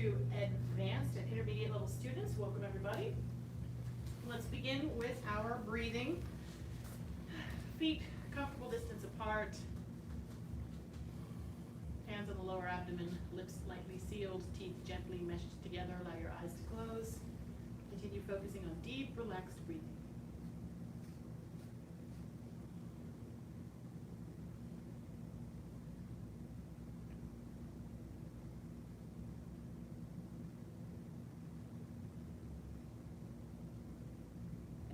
to advanced and intermediate level students. Welcome everybody. Let's begin with our breathing. Feet comfortable distance apart. Hands on the lower abdomen, lips lightly sealed, teeth gently meshed together. Allow your eyes to close. Continue focusing on deep, relaxed breathing.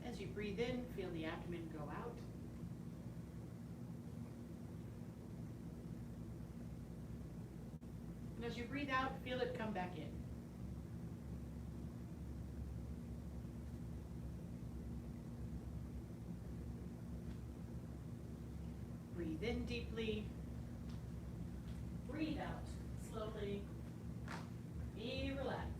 As you breathe in, feel the abdomen go out. And as you breathe out, feel it come back in. Breathe in deeply. Breathe out slowly. Be relaxed.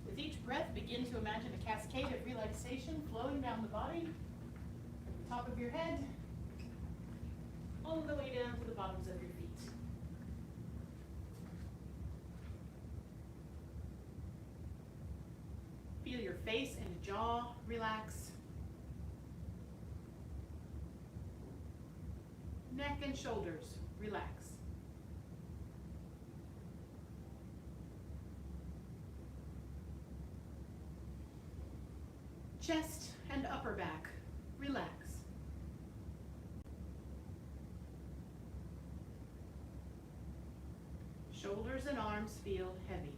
With each breath, begin to imagine a cascade of relaxation flowing down the body, from the top of your head, all the way down to the bottoms of your feet. Feel your face and jaw relax. Neck and shoulders relax. Chest and upper back, relax. Shoulders and arms feel heavy.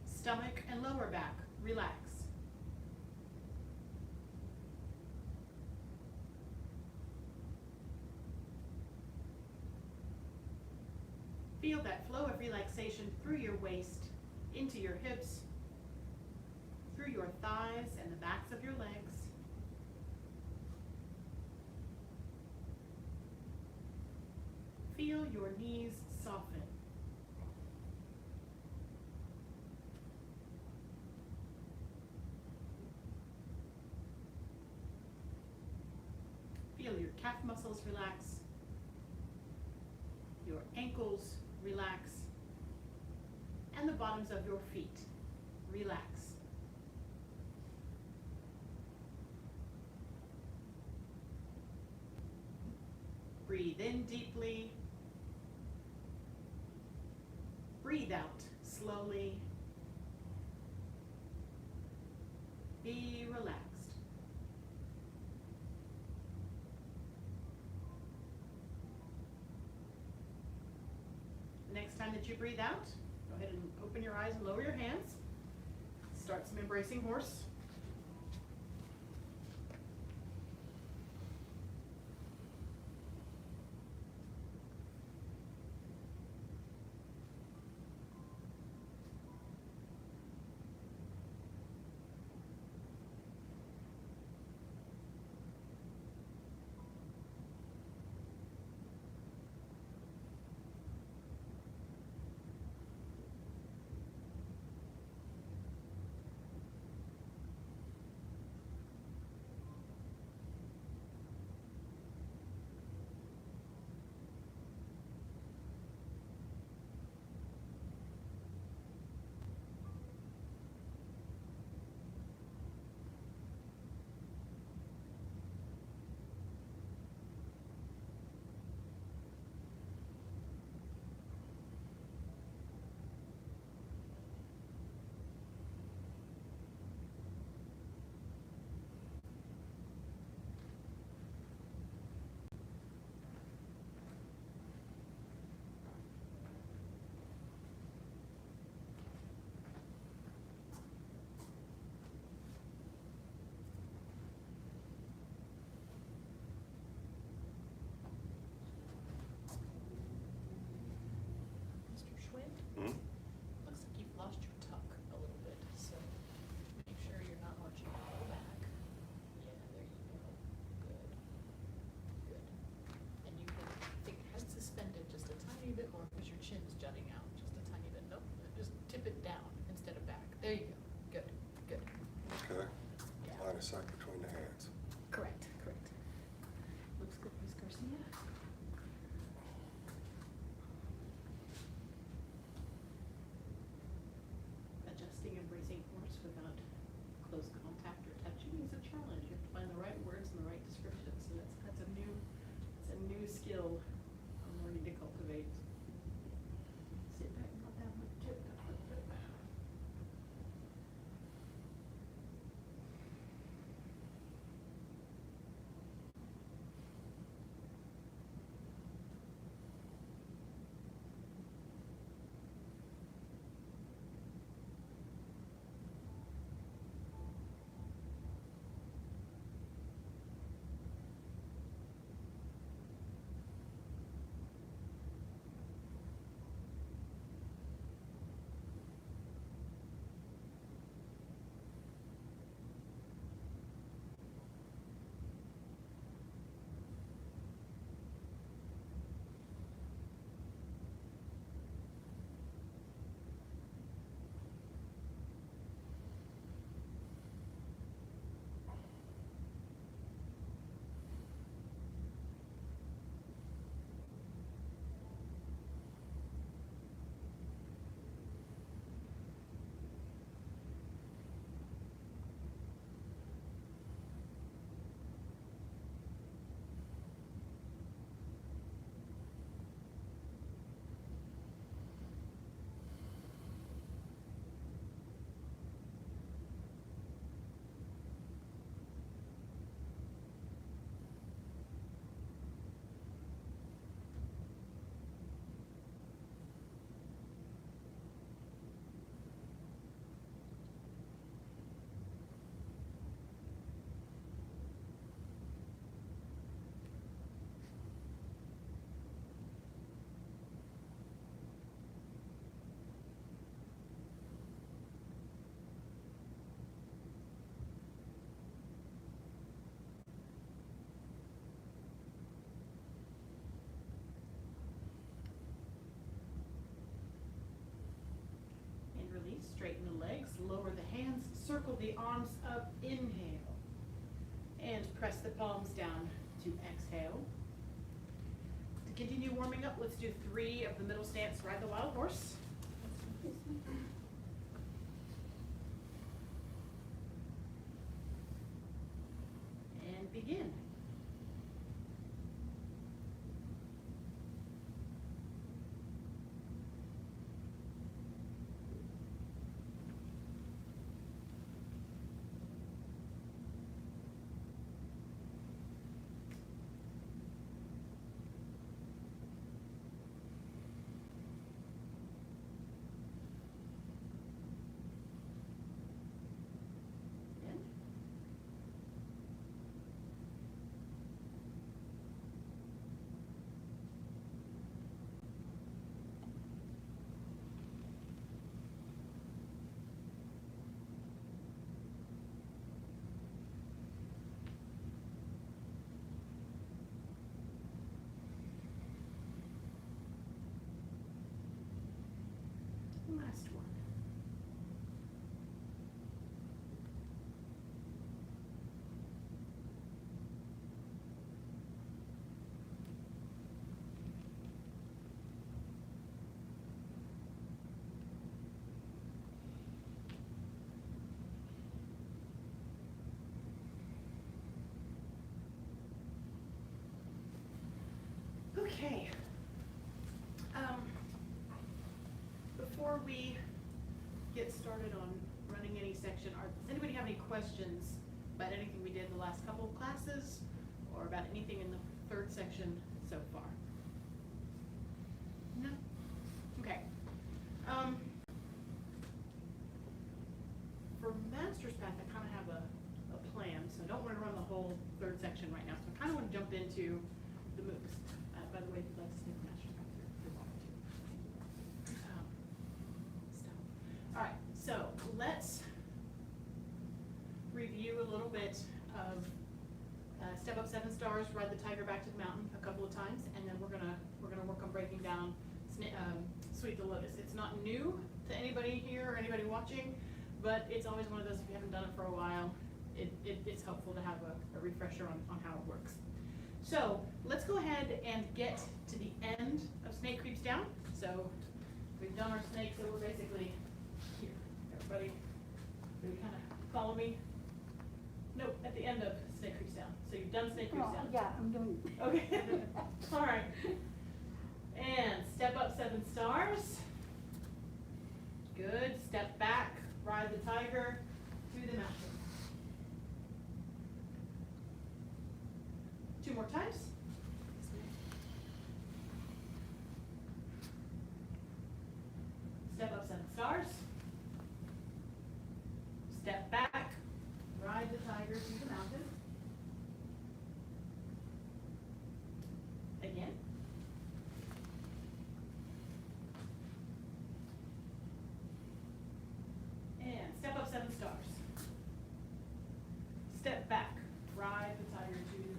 Stomach and lower back, relax. Feel that flow of relaxation through your waist, into your hips, through your thighs and the backs of your legs. Feel your knees soften. Feel your calf muscles relax, your ankles relax, and the bottoms of your feet relax. Breathe in deeply. Breathe out slowly. Be relaxed. Next time that you breathe out, go ahead and open your eyes and lower your hands. Start some embracing horse. circle the arms up, inhale. And press the palms down to exhale. To continue warming up, let's do 3 of the middle stance, ride the wild horse. And begin. Last one. Okay. Before we get started on running any section, does anybody have any questions about anything we did in the last couple of classes or about anything in the 3rd section so far? No? Okay. For Master's Path, I kind of have a plan, so I don't want to run the whole 3rd section right now. So I kind of want to jump into the MOOCs. By the way, if you'd like to stick with Master's Path, you're welcome to. All right, so let's review a little bit of step up 7 stars, ride the tiger back to the mountain a couple of times, and then we're gonna work on breaking down sweep the lotus. It's not new to anybody here or anybody watching, but it's always one of those, if you haven't done it for a while, it's helpful to have a refresher on how it works. So let's go ahead and get to the end of snake creeps down. So we've done our snake, so we're basically here. Everybody kind of follow me? No, at the end of snake creeps down. So you've done snake creeps down. Yeah, I'm doing it. Okay. All right. And step up 7 stars. Good. Step back, ride the tiger to the mountain. 2 more times. Step up 7 stars. Step back, ride the tiger to the mountain. Again. And step up 7 stars. Step back, ride the tiger to the mountain.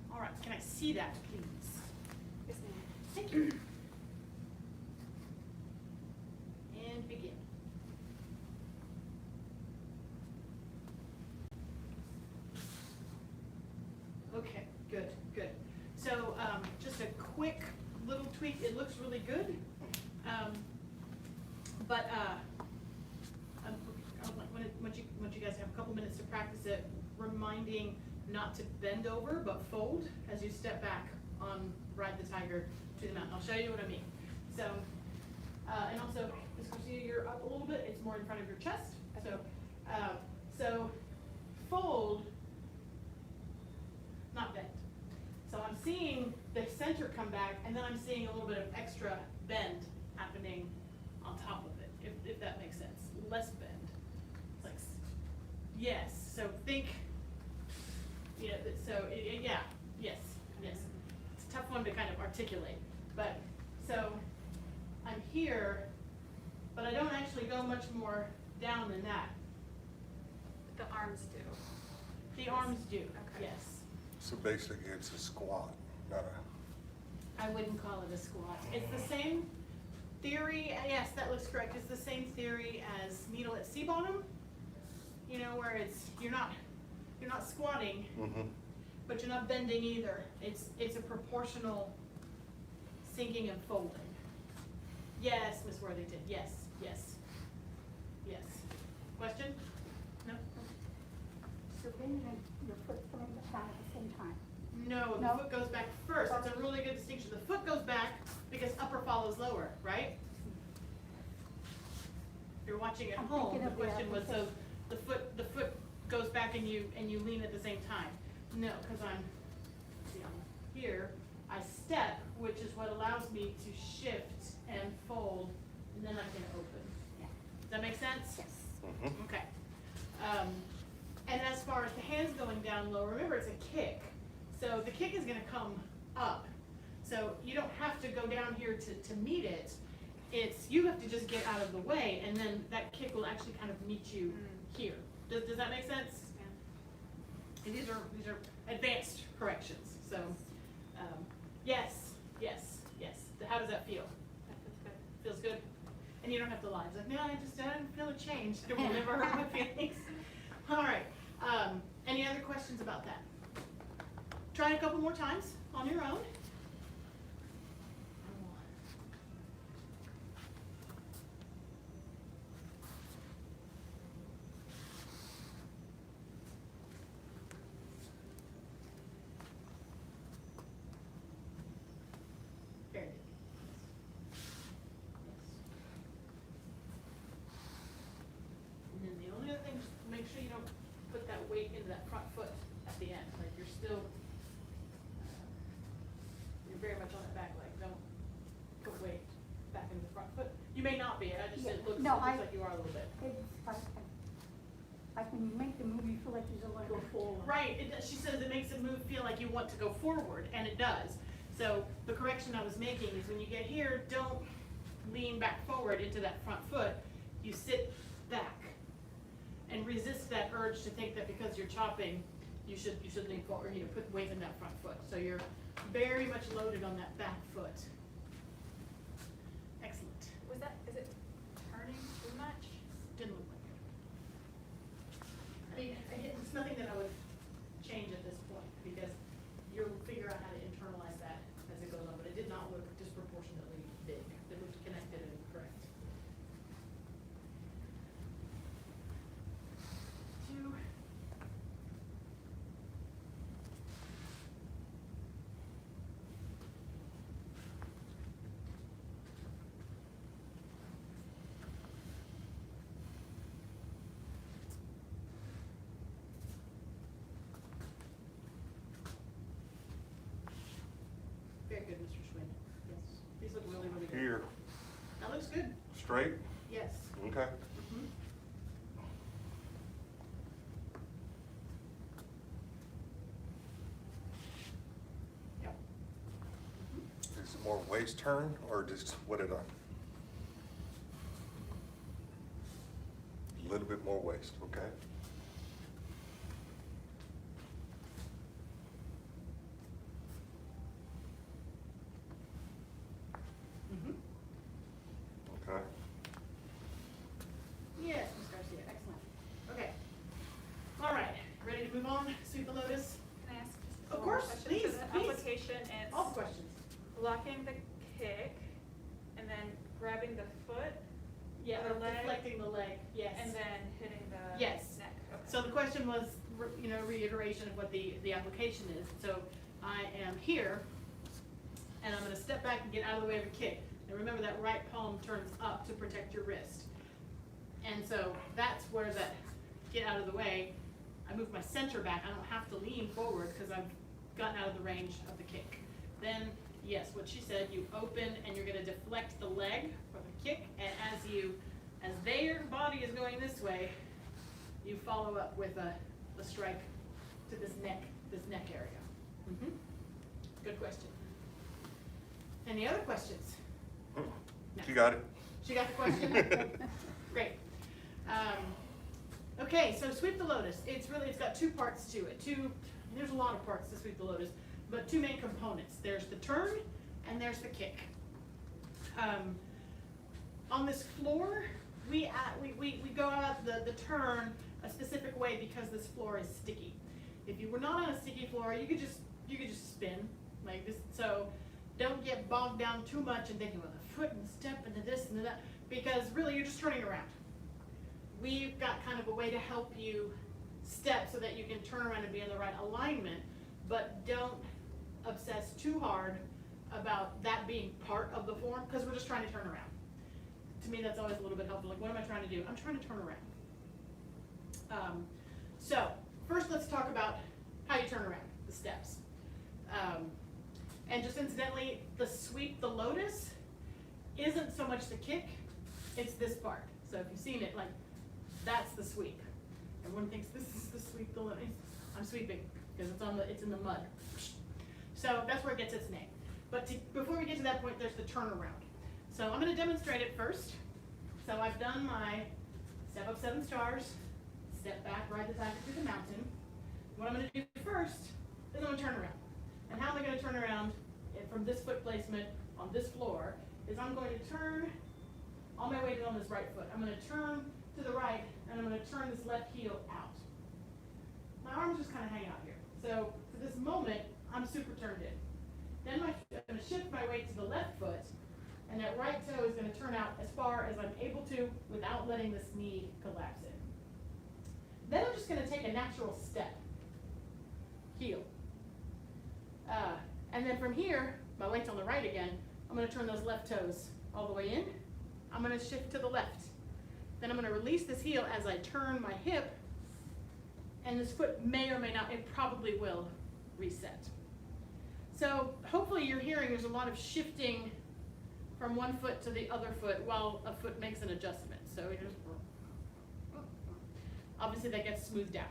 All right, can I see that, please? Yes, ma'am. Thank you. And begin. Okay, good, good. So just a quick little tweak. It looks really good, but once you guys have a couple minutes to practice it, reminding not to bend over but fold as you step back on ride the tiger to the mountain. I'll show you what I mean. So, and also, Ms. Garcia, you're up a little bit. It's more in front of your chest. So, so fold, not bend. So I'm seeing the center come back, and then I'm seeing a little bit of extra bend happening on top of it, if that makes sense. Less bend. It's like, yes. So think, yeah. So yeah, yes. It's a tough one to kind of articulate, but so I'm here, but I don't actually go much more down than that. The arms do. The arms do. Okay. Yes. So basically, it's a squat, not a. I wouldn't call it a squat. It's the same theory, yes, that looks correct. It's the same theory as needle at sea bottom. You know, where you're not squatting, but you're not bending either. It's a proportional sinking and folding. Yes, Miss Worthington. Yes, yes, yes. Question? No? So then your foot's coming back at the same time. No, the No? foot goes back first. That's a really good distinction. The foot goes back because upper follows lower, right? If you're watching at I'm home, thinking the of the question was, so application. the foot goes back and you lean at the same time. No, because see, I'm here, I step, which is what allows me to shift and fold, and then I can open. Yeah. Does that make sense? Yes. Okay. And as far as the hands going down low, remember it's a kick. So the kick is gonna come up. So you don't have to go down here to meet it. You have to just get out of the way, and then that kick will actually kind of meet you here. Does that make sense? Yeah. And these are advanced corrections. So, yes, yes, yes. How does that feel? That feels good. Feels good? And you don't have to lie. It's like, no, I didn't feel a change. It will never hurt my feelings. All right. Any other questions about that? Try it a couple more times on your own. Very good. Yes. And then the only other thing, just make sure you don't put that weight into that front foot at the end. Like you're still, you're very much on that back leg. Don't put weight back into the front foot. You may not be. I just Yeah. it looks No, like you are a little bit. Like when you make the move, you feel like you're going to go forward. Right. She says it makes the move feel like you want to go forward, and it does. So the correction I was making is when you get here, don't lean back forward into that front foot. You sit back and resist that urge to think that because you're chopping, you should lean forward. You know, put weight in that front foot. So you're very much loaded on that back foot. Excellent. Is it turning too much? Didn't look like it. I mean, it's nothing that I would change at this point because you'll figure out how to internalize that as it goes on, but it did not look disproportionately big. It looked connected and correct. 2. Very good, Mr. Schwinn. Yes, these look really, really good. Here, That looks good. straight, Yes. okay. Mhm. Yep. Is it more waist turn or just what did I? A little bit more waist, okay. Mhm. Okay. Yes, Ms. Garcia, excellent. Okay. All right, ready to move on? Sweep the lotus? Can I ask just Of one more course, question? please, So the please. application, it's All questions. blocking the kick and then grabbing the foot Yeah, The leg. deflecting the leg, yes. and then hitting the Yes. neck. Okay. So the question was, reiteration of what the application is. So I am here, and I'm gonna step back and get out of the way of a kick. And remember that right palm turns up to protect your wrist. And so that's where that get out of the way. I move my center back. I don't have to lean forward because I've gotten out of the range of the kick. Then, yes, what she said, you open and you're gonna deflect the leg from the kick, and as their body is going this way, you follow up with a strike to this neck area. Mm-hmm. Good question. Any other questions? No. You got it? She got the question? Great. Okay, so sweep the lotus. It's got 2 parts to it. There's a lot of parts to sweep the lotus, but 2 main components. There's the turn and there's the kick. on this floor, we go out the turn a specific way because this floor is sticky. If you were not on a sticky floor, you could just spin like this. So don't get bogged down too much and thinking, well, the foot and the step and the this and the that, because really you're just turning around. We've got kind of a way to help you step so that you can turn around and be in the right alignment, but don't obsess too hard about that being part of the form, because we're just trying to turn around. To me, that's always a little bit helpful. Like, what am I trying to do? I'm trying to turn around. So first, let's talk about how you turn around, the steps. And just incidentally, the sweep, the lotus, isn't so much the kick, it's this part. So if you've seen it, like, that's the sweep. Everyone thinks this is the sweep, the lotus. I'm sweeping because it's in the mud. So that's where it gets its name. But before we get to that point, there's the turnaround. So I'm going to demonstrate it first. So I've done my step up 7 stars, step back, ride the tiger through the mountain. What I'm going to do first is I'm going to turn around. And how am I going to turn around from this foot placement on this floor is I'm going to turn all my weight on this right foot. I'm going to turn to the right, and I'm going to turn this left heel out. My arm's just kind of hanging out here. So for this moment, I'm super turned in. Then I'm going to shift my weight to the left foot, and that right toe is going to turn out as far as I'm able to without letting this knee collapse in. Then I'm just going to take a natural step, heel. And then from here, my weight's on the right again, I'm going to turn those left toes all the way in. I'm going to shift to the left. Then I'm going to release this heel as I turn my hip, and this foot may or may not, it probably will reset. So hopefully you're hearing there's a lot of shifting from one foot to the other foot while a foot makes an adjustment. So here's, obviously that gets smoothed out.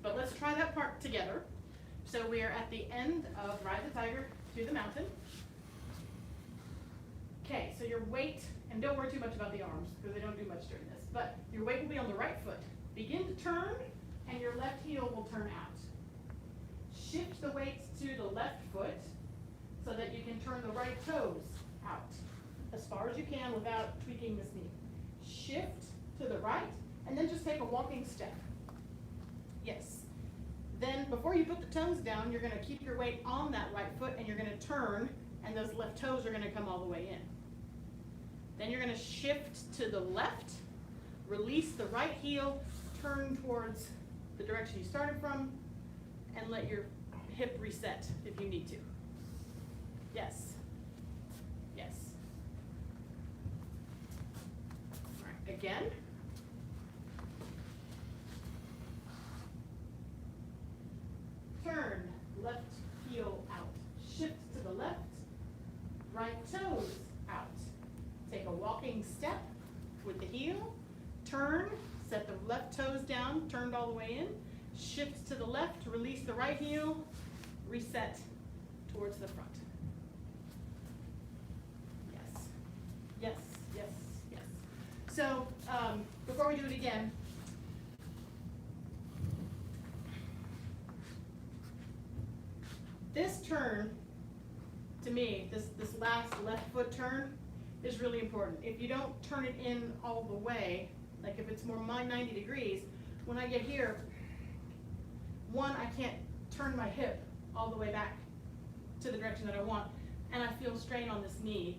But let's try that part together. So we are at the end of Ride the Tiger through the mountain. Okay, so your weight, and don't worry too much about the arms because they don't do much during this, but your weight will be on the right foot. Begin to turn, and your left heel will turn out. Shift the weight to the left foot so that you can turn the right toes out as far as you can without tweaking this knee. Shift to the right, and then just take a walking step. Yes. Then before you put the toes down, you're going to keep your weight on that right foot, and you're going to turn, and those left toes are going to come all the way in. Then you're going to shift to the left, release the right heel, turn towards the direction you started from, and let your hip reset if you need to. Yes. Yes. All right, again. Turn, left heel out. Shift to the left, right toes out. Take a walking step with the heel, turn, set the left toes down, turned all the way in, shift to the left, release the right heel, reset towards the front. Yes, yes, yes, yes. So before we do it again, this turn, to me, this last left foot turn is really important. If you don't turn it in all the way, like if it's more 90 degrees, when I get here, one, I can't turn my hip all the way back to the direction that I want, and I feel strain on this knee.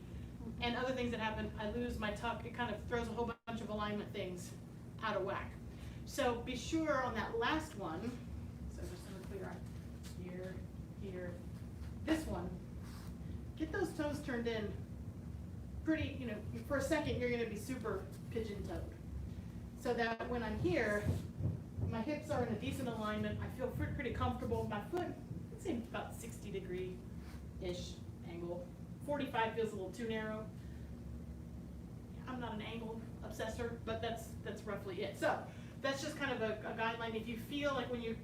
And other things that happen, I lose my tuck. It kind of throws a whole bunch of alignment things out of whack. So be sure on that last one, so just so we're clear on here, here, this one, get those toes turned in pretty, for a second you're going to be super pigeon-toed. So that when I'm here, my hips are in a decent alignment. I feel pretty comfortable. My foot, I'd say about 60 degree-ish angle. 45 feels a little too narrow. I'm not an angle obsessor, but that's roughly it. So that's just kind of a guideline. If you feel like when you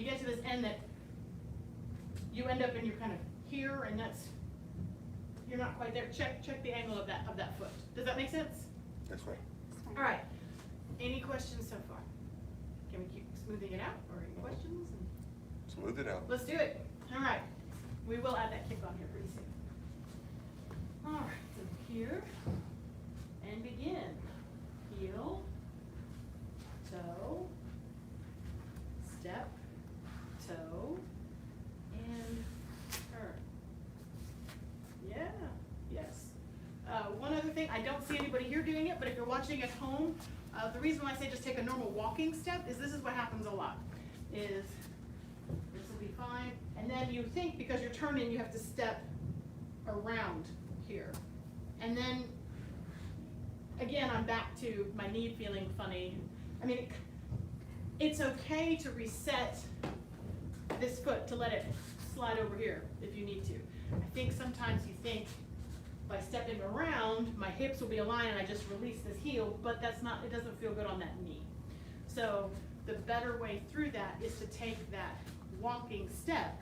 get to this end that you end up and you're kind of here and you're not quite there, check the angle of that foot. Does that make sense? That's right. All right. Any questions so far? Can we keep smoothing it out, or any questions? Smooth it out. Let's do it. All right. We will add that kick on here pretty soon. All right, so here, and begin. Heel, toe, step, toe, and turn. Yeah, yes. One other thing, I don't see anybody here doing it, but if you're watching at home, the reason why I say just take a normal walking step is this is what happens a lot, is this will be fine, and then you think because you're turning you have to step around here. And then, again, I'm back to my knee feeling funny. I mean, it's okay to reset this foot to let it slide over here if you need to. I think sometimes you think by stepping around, my hips will be aligned and I just release this heel, but that's not, it doesn't feel good on that knee. So the better way through that is to take that walking step,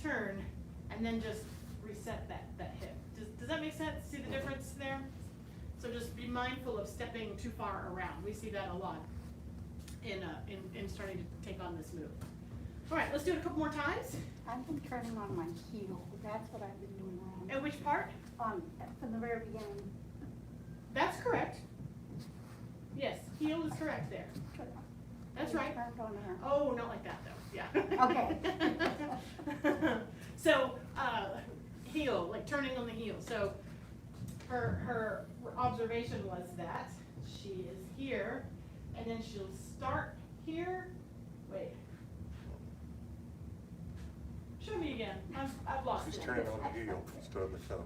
turn, and then just reset that hip. Does that make sense? See the difference there? So just be mindful of stepping too far around. We see that a lot in starting to take on this move. All right, let's do it a couple more times. I've been turning on my heel. That's what I've been doing wrong. At which part? From the very beginning. That's correct. Yes, heel is correct there. That's right. Turned on her. Oh, not like that though, yeah. Okay. So, heel, like turning on the heel. So her observation was that she is here, and then she'll start here. Wait. Show me again. I've lost She's it. turning on the heel instead of the toe.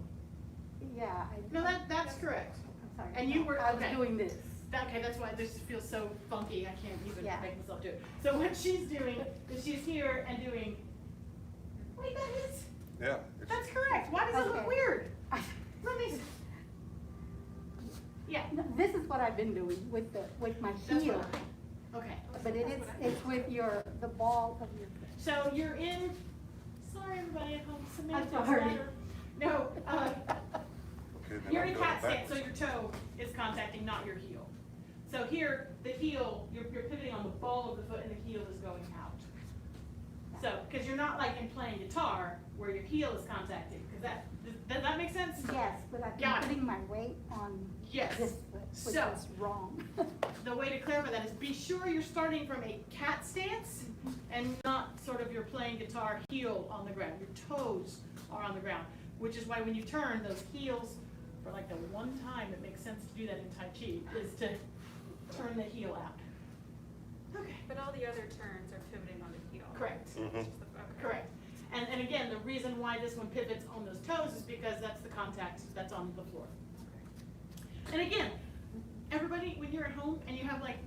Yeah. No, that's correct. I'm sorry. And you were, I was okay. doing this. Okay, that's why this feels so funky. I can't even Yeah. make myself do it. So what she's doing is she's here and doing, wait, that is, Yeah. that's correct. Why does it look Okay. weird? Let me, yeah, No, this is what I've been doing with my that's heel. what okay. But it's with the ball of your foot. So you're in, sorry everybody at home, semantics sorry. matter. No, Okay, then you're I'm in going cat stance, so backwards. your toe is contacting, not your heel. So here, the heel, you're pivoting on the ball of the foot and the heel is going out. So, because you're not like in playing guitar where your heel is contacting, because does that make sense? Yes, but I've Got it. been putting my weight on Yes. this foot, which So- is wrong. The way to clarify that is be sure you're starting from a cat stance and not sort of you're playing guitar heel on the ground. Your toes are on the ground, which is why when you turn, those heels, for like the one time it makes sense to do that in Tai Chi, is to turn the heel out. Okay. But all the other turns are pivoting on the heel. Correct. It's just the- okay. Correct. And again, the reason why this one pivots on those toes is because that's the contact that's on the floor. And again, everybody, when you're at home and you have like,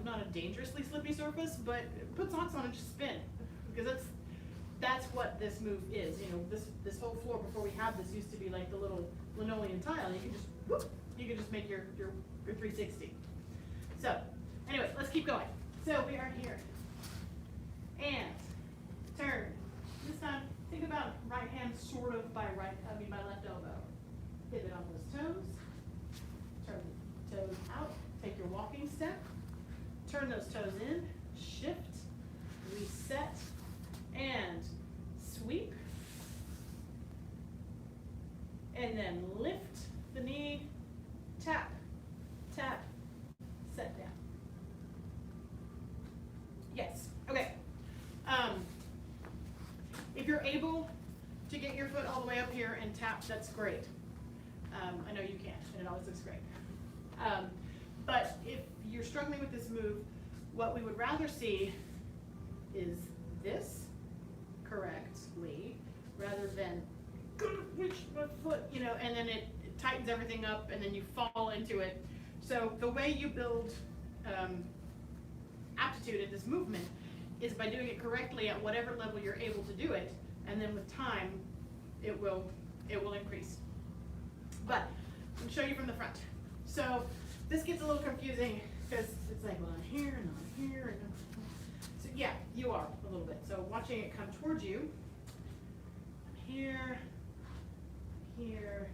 not a dangerously slippy surface, but put socks on and just spin. Because that's what this move is. This whole floor before we have this used to be like the little linoleum tile. You can just, whoop, you can just make your 360. So, anyway, let's keep going. So we are here. And turn. This time, think about right hand sort of by left elbow. Pivot on those toes. Turn the toes out. Take your walking step. Turn those toes in. Shift. Reset. And sweep. And then lift the knee. Tap. Tap. Set down. Yes. Okay. If you're able to get your foot all the way up here and tap, that's great. I know you can, and it always looks great. But if you're struggling with this move, what we would rather see is this correctly, rather than reach my foot, and then it tightens everything up, and then you fall into it. So the way you build aptitude at this movement is by doing it correctly at whatever level you're able to do it, and then with time, it will increase. But I'll show you from the front. So this gets a little confusing because it's like, well, I'm here and I'm here and so yeah, you are a little bit. So watching it come towards you, I'm here, here.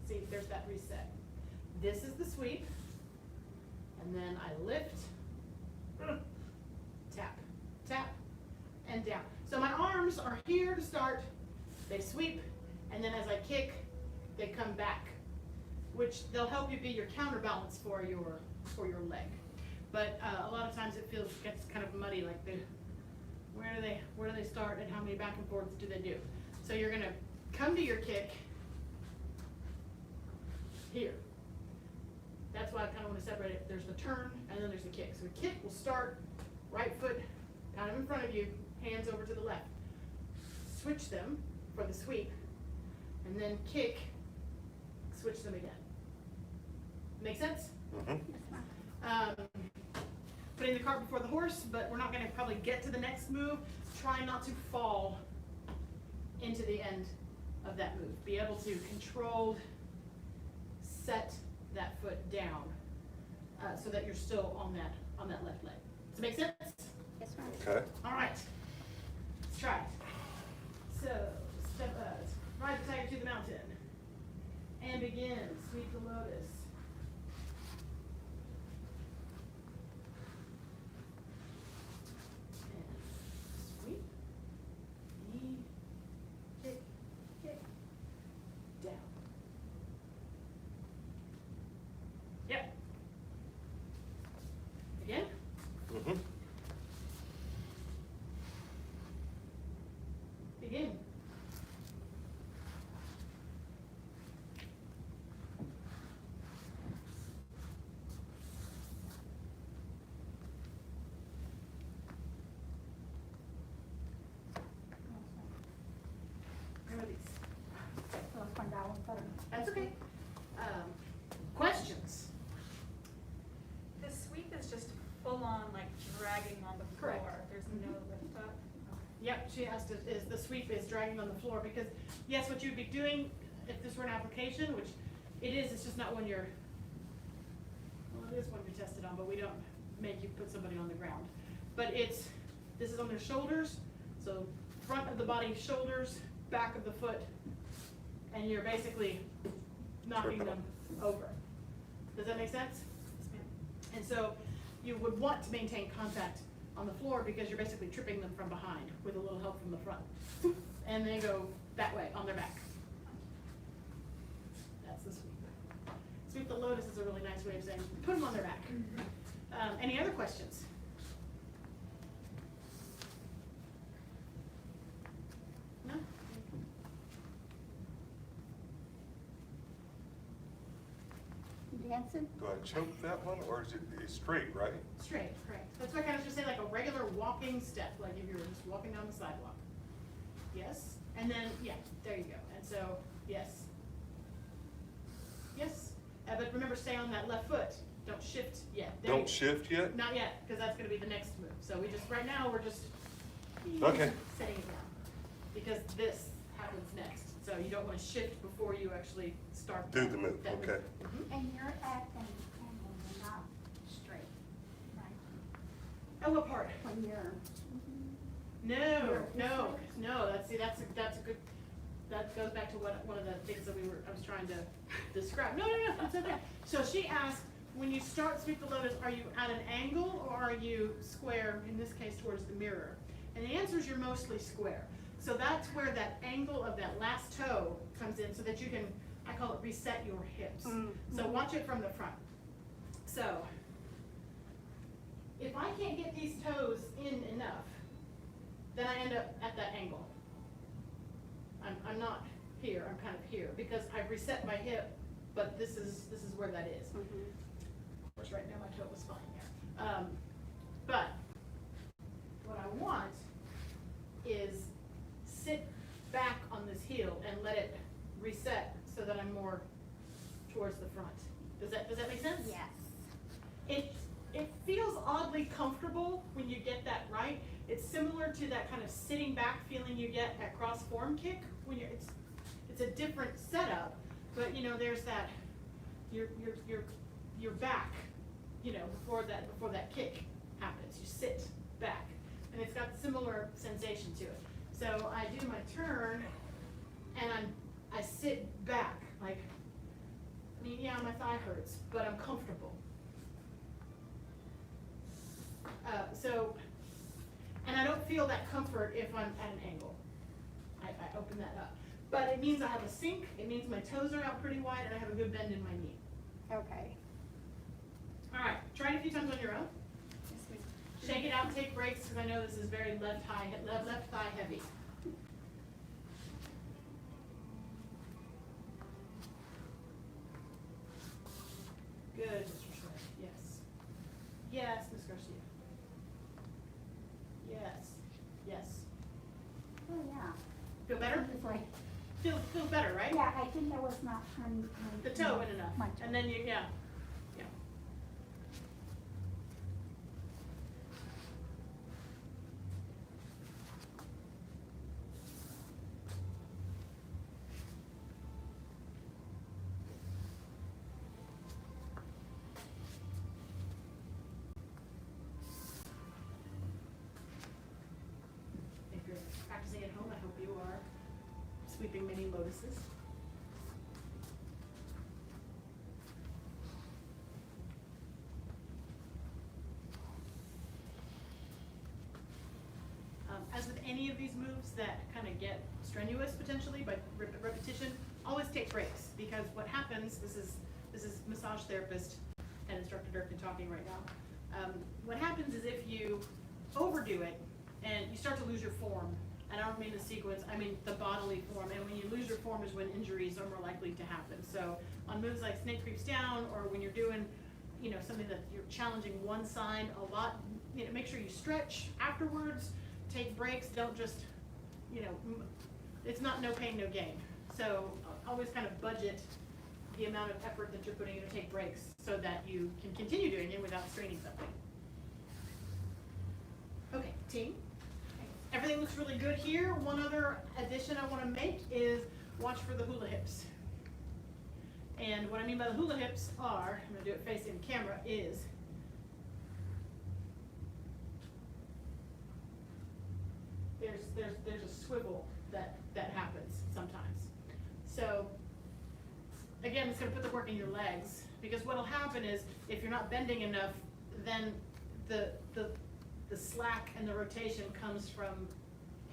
See, there's that reset. This is the sweep, and then I lift, tap, tap, and down. So my arms are here to start, they sweep, and then as I kick, they come back. which they'll help you be your counterbalance for your leg. But a lot of times it gets kind of muddy, like where do they start and how many back and forths do they do? So you're gonna come to your kick here. That's why I kind of want to separate it. There's the turn and then there's the kick. So the kick will start right foot kind of in front of you, hands over to the left. Switch them for the sweep, and then kick, switch them again. Make sense? Mm-hmm. Putting the cart before the horse, but we're not going to probably get to the next move. Try not to fall into the end of that move. Be able to controlled set that foot down so that you're still on that left leg. Does it make sense? Yes, ma'am. Okay. All right. Let's try it. So ride the tiger to the mountain and begin. Sweep the lotus. Sweep, knee, kick, down. Yep. Again. Mm-hmm. Begin. Release. So it's one down, one better. That's okay. Questions? The sweep is just full on like dragging on the floor. Correct. There's no lift up. Yep, she asked is the sweep is dragging on the floor because yes, what you'd be doing if this were an application, which it is, it's just not when you're, well, it is when you're tested on, but we don't make you put somebody on the ground. But this is on their shoulders, so front of the body, shoulders, back of the foot, and you're basically knocking them over. Does that make sense? And so you would want to maintain contact on the floor because you're basically tripping them from behind with a little help from the front. And they go that way on their back. That's the sweep. Sweep the lotus is a really nice way of saying put them on their back. Any other questions? No? Dancing? Do I choke that one, or is it straight, right? Straight, correct. That's why I kind of just say like a regular walking step, like if you were just walking down the sidewalk. Yes, and then, yeah, there you go. And so, yes. Yes, but remember, stay on that left foot. Don't shift yet. There you Don't go. shift yet? Not yet, because that's gonna be the next move. So we just, right now, we're just Okay. setting it down. Because this happens next. So you don't wanna shift before you actually start. Do the move, that okay. Mhm. And you're at an angle, you're not straight, right? Oh, what part? When you're, No, You're- that's a good, that goes back to one of the things that I was trying to describe. No, that's okay. So she asked, when you start Sweep the Lotus, are you at an angle or are you square, in this case towards the mirror? And the answer is you're mostly square. So that's where that angle of that last toe comes in so that you can, I call it reset your hips. So watch it from the front. So, if I can't get these toes in enough, then I end up at that angle. I'm not here, I'm kind of here, because I've reset my hip, but this is where that is. Of course, right now my toe was fine there. But, what I want is sit back on this heel and let it reset so that I'm more towards the front. Does that make sense? yes. It feels oddly comfortable when you get that right. It's similar to that kind of sitting back feeling you get at cross form kick when it's a different setup, but you know there's that your back, you know, before that kick happens. You sit back, and it's got similar sensation to it. So I do my turn, and I sit back like. I mean, yeah, my thigh hurts, but I'm comfortable. And I don't feel that comfort if I'm at an angle. I open that up. But it means I have a sink, it means my toes are out pretty wide, and I have a good bend in my knee. Okay. All right, try it a few times on your own. Shake it out, take breaks, because I know this is very left thigh heavy. Good, Mr. Schwartz. Yes. Yes, Ms. Garcia. Yes. Yes. Oh, yeah. Feel better? It's like, Feels better, right? yeah, I think that was not on The toe in enough. my toe. And then you, yeah. Yeah. If you're practicing at home, I hope you are sweeping many lotuses. As with any of these moves that kind of get strenuous potentially by repetition, always take breaks, because what happens, this is massage therapist and instructor Durkin talking right now. What happens is if you overdo it and you start to lose your form, and I don't mean the sequence, I mean the bodily form, and when you lose your form is when injuries are more likely to happen. So on moves like snake creeps down, or when you're doing, you know, something that you're challenging one side a lot, you know, make sure you stretch afterwards, take breaks, don't just, you know, it's not no pain, no gain. So always kind of budget the amount of effort that you're putting in to take breaks so that you can continue doing it without straining something. Okay, team. Everything looks really good here. One other addition I want to make is watch for the hula hips. And what I mean by the hula hips are, I'm going to do it facing the camera, is there's a swivel that happens sometimes. So again, it's going to put the work in your legs, because what'll happen is if you're not bending enough, then the slack and the rotation comes from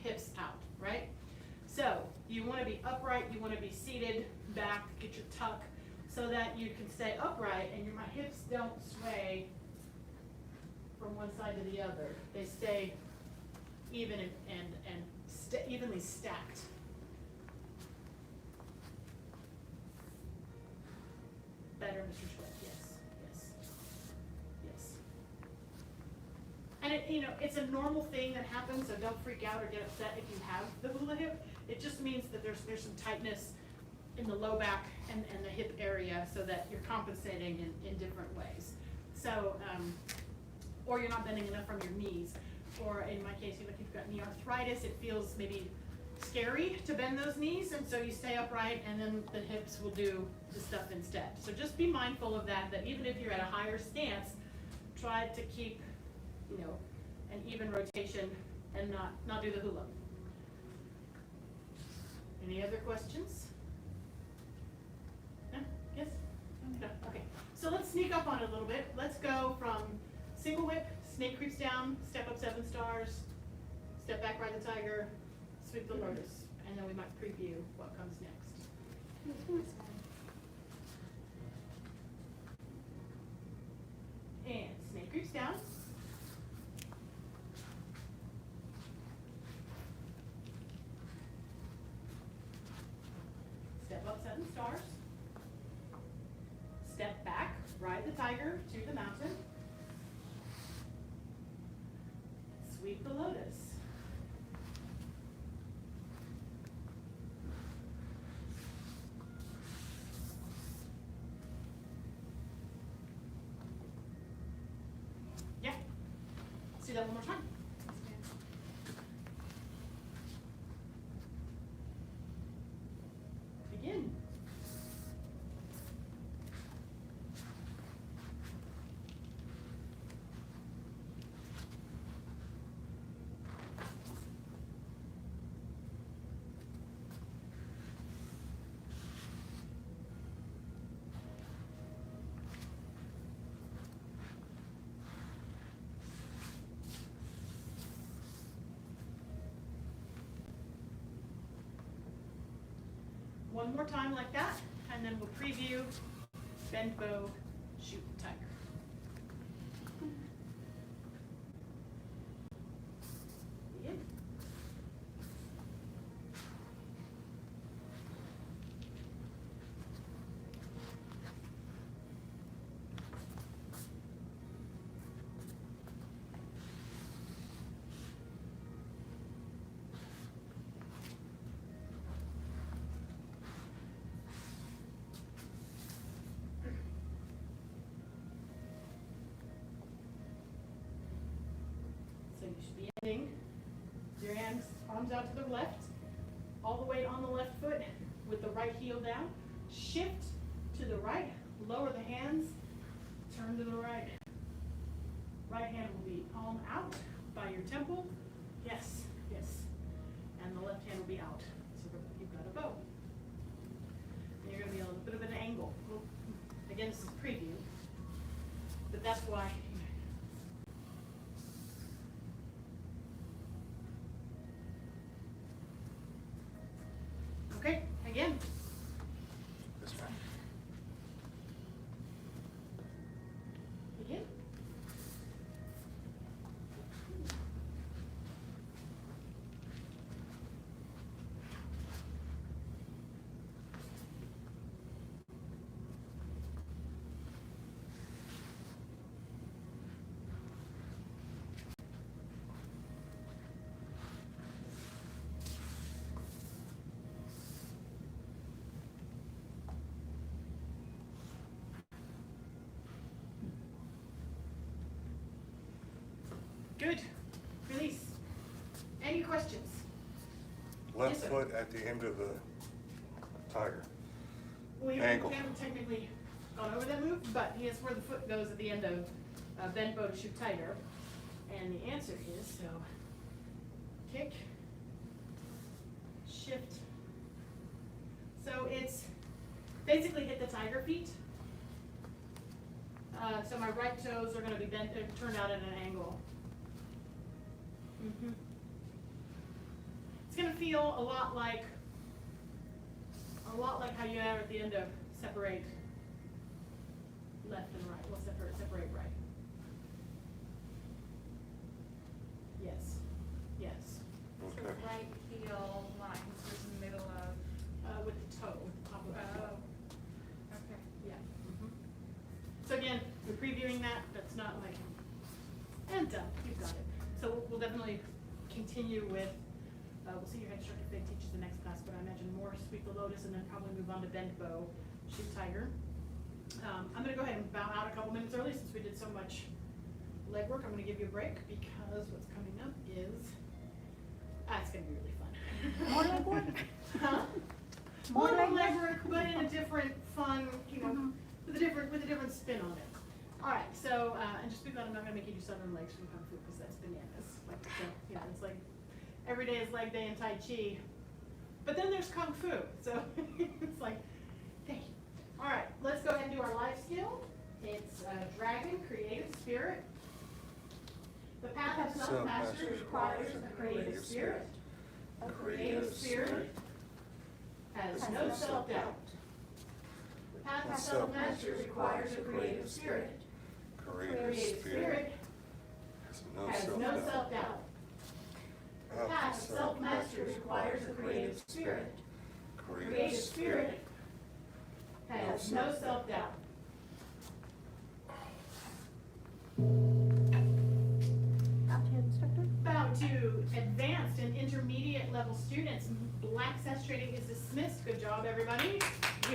hips out, right? So you want to be upright, you want to be seated back, get your tuck, so that you can stay upright and my hips don't sway from one side to the other. They stay even and evenly stacked. Better, Mr. Schwartz. Yes. And it's a normal thing that happens, so don't freak out or get upset if you have the hula hip. It just means that there's some tightness in the low back and the hip area, so that you're compensating in different ways. So, or you're not bending enough from your knees. Or in my case, if you've got knee arthritis, it feels maybe scary to bend those knees, and so you stay upright and then the hips will do the stuff instead. So just be mindful of that even if you're at a higher stance, try to keep, an even rotation and not do the hula. Any other questions? No? Yes? No? Okay. So let's sneak up on it a little bit. Let's go from single whip, snake creeps down, step up 7 stars, step back, ride the tiger, sweep the lotus, and then we might preview what comes next. And snake creeps down. Step up 7 stars. Step back, ride the tiger to the mountain. Sweep the lotus. Yeah. See that one more time. Begin. one more time like that, and then we'll preview bend bow, shoot tiger. Begin. So you should be ending your hands, arms out to the left, all the weight on the left foot with the right heel down. Shift to the right, lower the hands, turn to the right. Right hand will be palm out by your temple. Yes, yes. And the left hand will be out. So you've got a bow. And you're going to be on a bit of an angle. Well, again, this is preview, but that's why. Okay, again. This way. Begin. Good. Release. Any questions? Left Yes, sir. foot at the end of the tiger. We Angle. haven't technically gone over that move, but here's where the foot goes at the end of bend bow to shoot tiger. And the answer is, so, kick, shift. So it's basically hit the tiger feet. So my right toes are gonna be bent, turned out at an angle. It's gonna feel a lot like how you have at the end of separate left and right. Well, separate right. Yes, yes. So Okay. right heel lines through the middle of, With the toe, top of the toe. okay. Yeah. So again, we're previewing that. That's not like, and done. You've got it. So we'll definitely continue with. We'll see your head instructor if they teaches the next class, but I imagine more sweep the lotus and then probably move on to bend bow, shoot tiger. I'm gonna go ahead and bow out a couple minutes early since we did so much legwork. I'm gonna give you a break because what's coming up is, it's gonna be really fun. More legwork? Huh? More More legwork? legwork, but in a different, fun, with a different spin on it. All right, so and just because I'm not gonna make you do southern legs from Kung Fu because that's bananas. Like, so, it's like every day is leg day in Tai Chi, but then there's Kung Fu, so it's like, thank you. All right, let's go ahead and do our life skill. It's Dragon, Creative Spirit. The path of self-mastery requires a creative spirit. A creative spirit has no self-doubt. The path of self-mastery requires a creative spirit. Creative spirit has no self-doubt. The path of self-mastery requires a creative spirit. Creative spirit has no self-doubt. Out to Head Instructor. Bow to advanced and intermediate level students. Black sash training is dismissed. Good job, everybody.